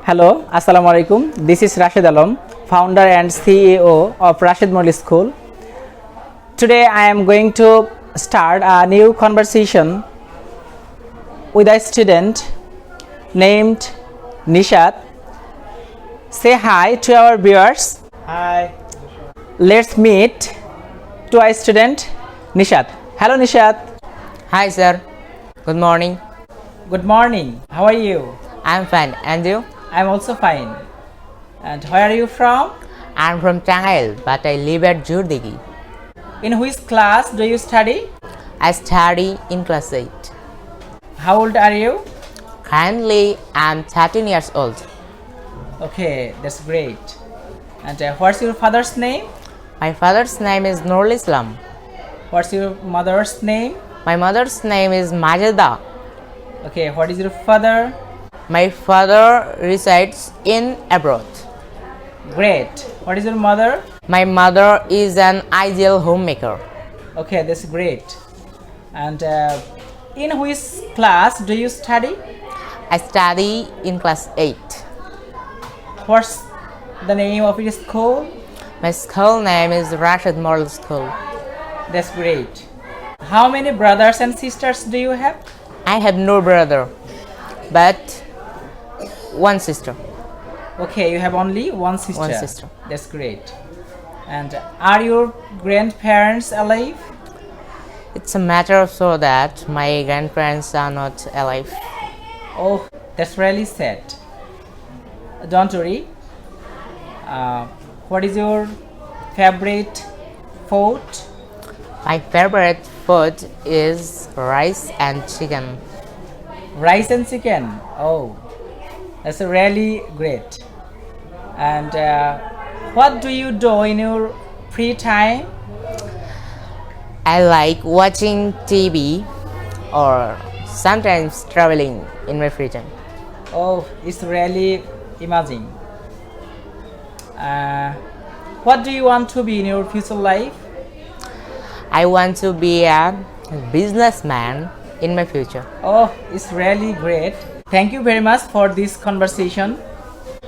Hello, Assalamu alaikum. This is Rashed Alam, founder and CEO of Rashed Model School. Today I am going to start a new conversation with a student named Nishat. Say hi to our viewers. Hi. Let's meet to a student Nishat. Hello Nishat. Hi sir, good morning. Good morning. How are you? I'm fine, and you? I'm also fine. And where are you from? I'm from Tangail, but I live at Jurdigi. In which class do you study? I study in class 8. How old are you? Currently, I'm 13 years old. Okay, that's great. And what's your father's name? My father's name is Nurul Islam. What's your mother's name? My mother's name is Majeda. Okay, what is your father? My father resides in abroad. Great. What is your mother? My mother is an ideal homemaker. Okay, that's great. And in which class do you study? I study in class 8. What's the name of your school? My school name is Rashed Model School. That's great. How many brothers and sisters do you have? I have no brother, but one sister. Okay, you have only one sister. One sister. That's great. And are your grandparents alive? It's a matter of so that my grandparents are not alive. Oh, that's really sad. Don't worry. What is your favorite food? My favorite food is rice and chicken. Rice and chicken. Oh, that's really great. And what do you do in your free time? I like watching TV or sometimes traveling in my free time. Oh, it's really amazing. What do you want to be in your future life? I want to be a businessman in my future. Oh, it's really great. Thank you very much for this conversation.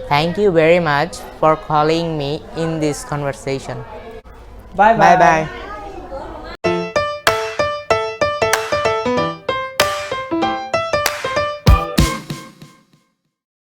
Thank you very much for calling me in this conversation. Bye Bye bye.